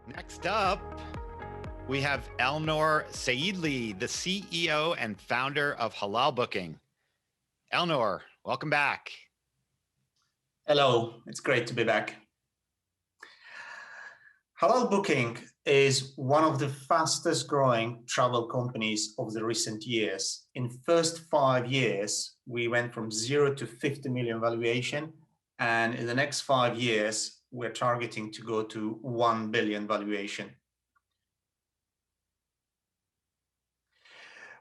Next up, we have Elnur Seyidli, the CEO and founder of HalaBooking. Elnur, welcome back. Hello, it's great to be back. HalaBooking is one of the fastest growing travel companies of the recent years. In first 5 years, we went from 0 to 50 million valuation. And in the next 5 years, we're targeting to go to 1 billion valuation.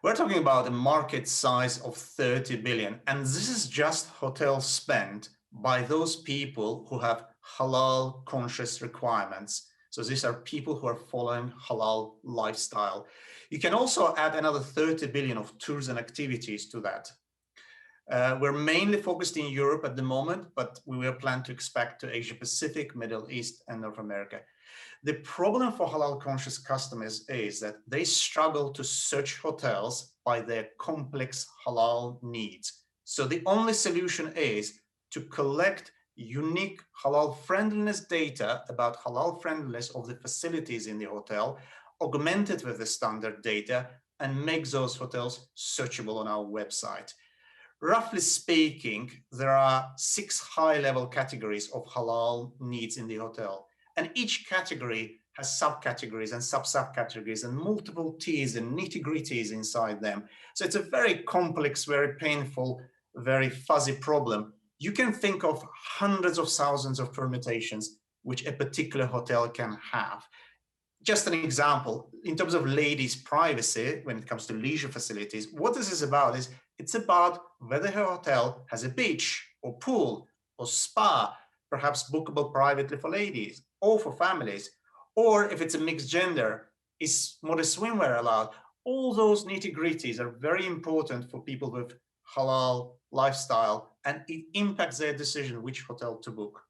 We're talking about a market size of 30 billion. And this is just hotels spent by those people who have halal conscious requirements. So these are people who are following halal lifestyle. You can also add another 30 billion of tourism activities to that. We're mainly focused in Europe at the moment, but we will plan to expand to Asia Pacific, Middle East, and North America. The problem for halal conscious customers is that they struggle to search hotels by their complex halal needs. So the only solution is to collect unique halal friendliness data about halal friendliness of the facilities in the hotel, augmented with the standard data, and make those hotels searchable on our website. Roughly speaking, there are 6 high-level categories of halal needs in the hotel, and each category has subcategories and sub-subcategories and multiple tiers and nitty-gritties inside them. So it's a very complex, very painful, very fuzzy problem. You can think of hundreds of thousands of permutations which a particular hotel can have. Just an example, in terms of ladies' privacy, when it comes to leisure facilities, what this is about is it's about whether her hotel has a beach or pool or spa, perhaps bookable privately for ladies or for families, or if it's a mixed gender, is modest swimwear allowed? All those nitty-gritties are very important for people with halal lifestyle, and it impacts their decision which hotel to book.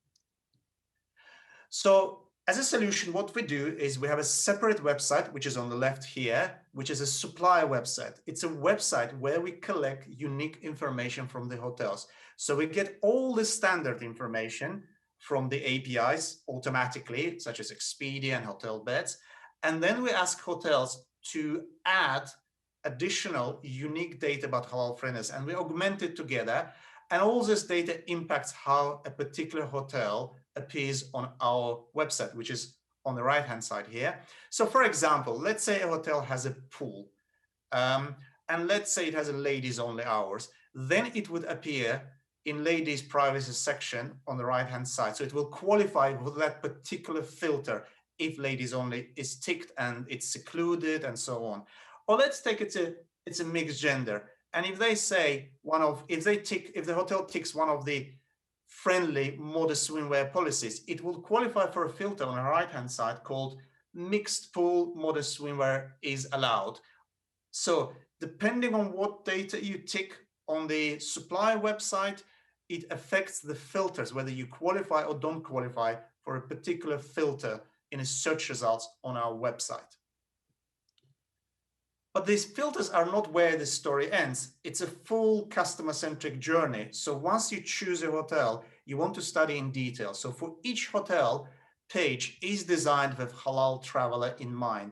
So as a solution, what we do is we have a separate website, which is on the left here, which is a supplier website. It's a website where we collect unique information from the hotels. So we get all the standard information from the APIs automatically, such as Expedia and Hotel Beds. And then we ask hotels to add additional unique data about halal friendliness, and we augment it together. And all this data impacts how a particular hotel appears on our website, which is on the right-hand side here. So for example, let's say a hotel has a pool, and let's say it has a ladies only hours, then it would appear in ladies privacy section on the right-hand side. So it will qualify with that particular filter if ladies only is ticked and it's secluded and so on. Or let's take it's a mixed gender. And if they say if the hotel ticks one of the friendly modest swimwear policies, it will qualify for a filter on the right-hand side called mixed pool modest swimwear is allowed. So depending on what data you tick on the supplier website, it affects the filters, whether you qualify or don't qualify for a particular filter in a search results on our website. But these filters are not where the story ends. It's a full customer-centric journey. So once you choose a hotel, you want to study in detail. So for each hotel, page is designed with halal traveler in mind.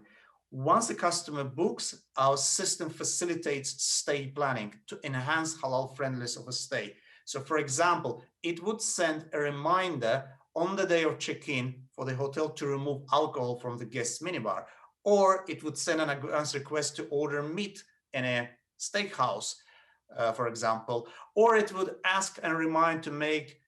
Once the customer books, our system facilitates stay planning to enhance halal friendliness of a stay. So for example, it would send a reminder on the day of check-in for the hotel to remove alcohol from the guest minibar, or it would send an advance request to order meat in a steakhouse, for example, or it would ask and remind to make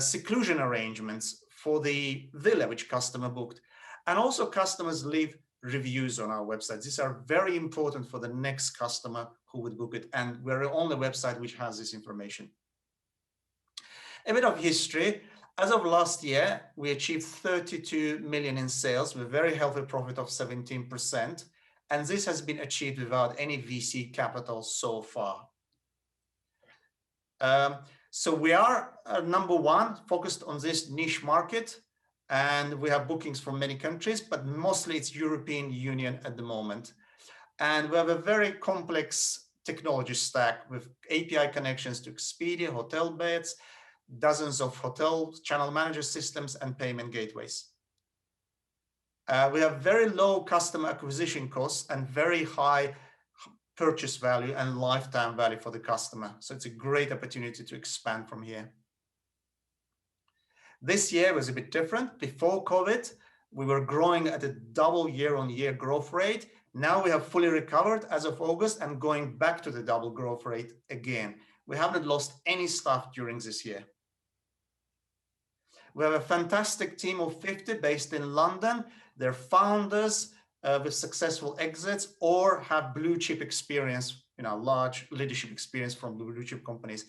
seclusion arrangements for the villa which customer booked. And also customers leave reviews on our website. These are very important for the next customer who would book it. And we're on the website which has this information. A bit of history. As of last year, we achieved 32 million in sales with a very healthy profit of 17%. And this has been achieved without any VC capital so far. So we are number one, focused on this niche market. And we have bookings from many countries, but mostly it's European Union at the moment. And we have a very complex technology stack with API connections to Expedia, Hotel Beds, dozens of hotel channel manager systems, and payment gateways. We have very low customer acquisition costs and very high purchase value and lifetime value for the customer. So it's a great opportunity to expand from here. This year was a bit different. Before COVID, we were growing at a double year-on-year growth rate. Now we have fully recovered as of August and going back to the double growth rate again. We haven't lost any staff during this year. We have a fantastic team of 50 based in London. They're founders with successful exits or have blue chip experience, large leadership experience from blue chip companies.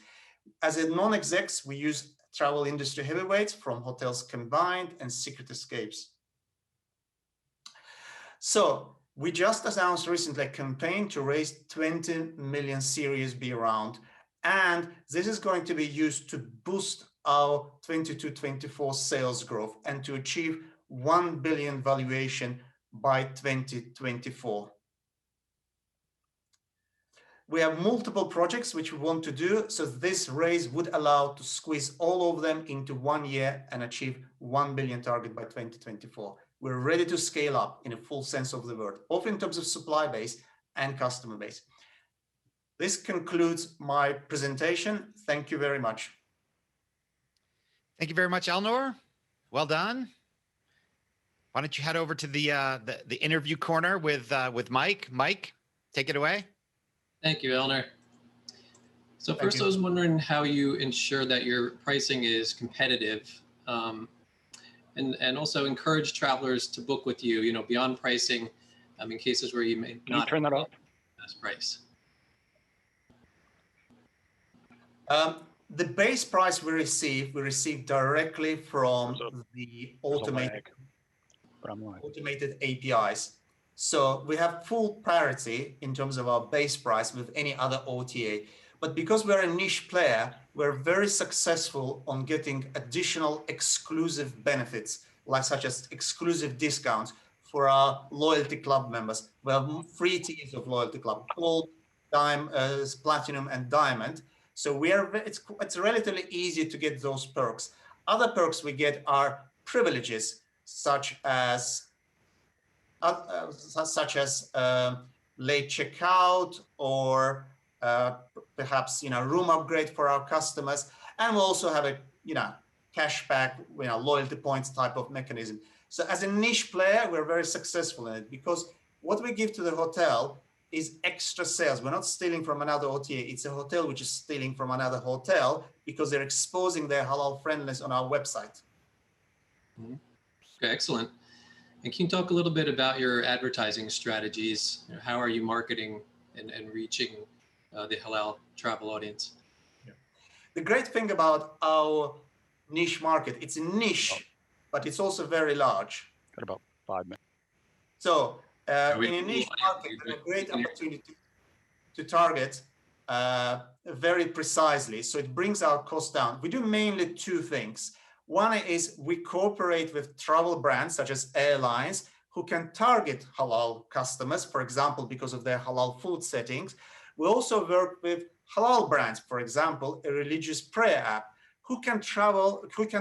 As a non-execs, we use travel industry heavyweights from Hotels Combined and Secret Escapes. So we just announced recently a campaign to raise 20 million Series B round, and this is going to be used to boost our 22-24 sales growth and to achieve 1 billion valuation by 2024. We have multiple projects which we want to do, so this raise would allow to squeeze all of them into 1 year and achieve 1 billion target by 2024. We're ready to scale up in a full sense of the word, both in terms of supply base and customer base. This concludes my presentation. Thank you very much. Thank you very much, Elnur. Well done. Why don't you head over to the interview corner with Mike. Mike, take it away. Thank you, Elnur. So first, I was wondering how you ensure that your pricing is competitive, and also encourage travelers to book with you, beyond pricing, in cases where you may not turn that off. Best price. The base price we receive directly from the automated APIs. So we have full parity in terms of our base price with any other OTA. But because we're a niche player, we're very successful on getting additional exclusive benefits, such as exclusive discounts for our loyalty club members. We have 3 tiers of loyalty club: Gold, Platinum, and Diamond. So it's relatively easy to get those perks. Other perks we get are privileges, such as late checkout or perhaps room upgrade for our customers, and we also have a cashback, loyalty points type of mechanism. So as a niche player, we're very successful in it because what we give to the hotel is extra sales. We're not stealing from another OTA. It's a hotel which is stealing from another hotel because they're exposing their halal friendliness on our website. Mm-hmm. Okay, excellent. And can you talk a little bit about your advertising strategies? How are you marketing and reaching the halal travel audience? Yeah. The great thing about our niche market, it's a niche, but it's also very large. Got about 5 minutes. So in a niche market, there's a great opportunity to target very precisely. So it brings our cost down. We do mainly 2 things. One is we cooperate with travel brands such as airlines who can target halal customers, for example, because of their halal food settings. We also work with halal brands, for example, a religious prayer app who can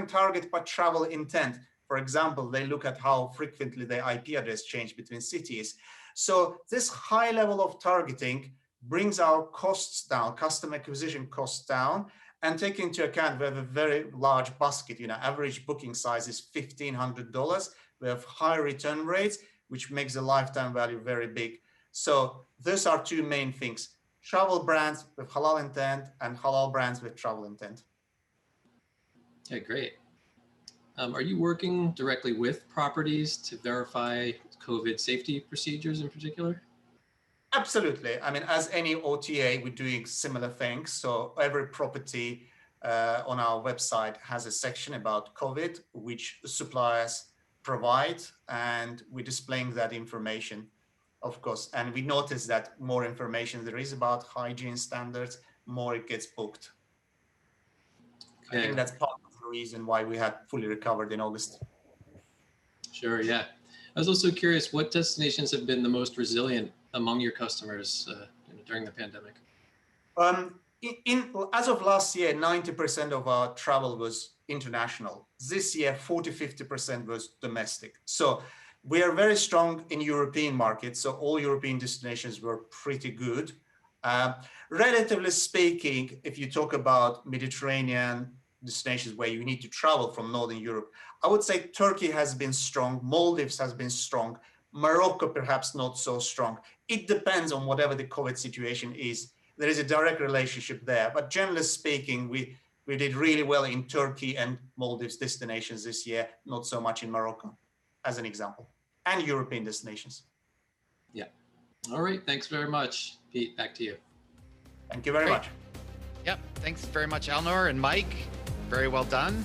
target by travel intent. For example, they look at how frequently their IP address change between cities. So this high level of targeting brings our costs down, customer acquisition costs down, and take into account we have a very large basket. Average booking size is $1,500. We have high return rates, which makes the lifetime value very big. So those are 2 main things: travel brands with halal intent and halal brands with travel intent. Okay, great. Are you working directly with properties to verify COVID safety procedures in particular? Absolutely. I mean, as any OTA, we're doing similar things. So every property on our website has a section about COVID, which suppliers provide, and we're displaying that information, of course. And we notice that more information there is about hygiene standards, more it gets booked. Okay. I think that's part of the reason why we had fully recovered in August. Sure, yeah. I was also curious, what destinations have been the most resilient among your customers during the pandemic? As of last year, 90% of our travel was international. This year, 40-50% was domestic. So We are very strong in European markets, so all European destinations were pretty good. Relatively speaking, if you talk about Mediterranean destinations where you need to travel from Northern Europe, I would say Turkey has been strong, Maldives has been strong, Morocco perhaps not so strong. It depends on whatever the COVID situation is. There is a direct relationship there, but generally speaking, we did really well in Turkey and Maldives destinations this year, not so much in Morocco, as an example, and European destinations. Yeah. All right. Thanks very much, Pete. Back to you. Thank you very Great. much. Yep. Thanks very much, Elnur and Mike. Very well done.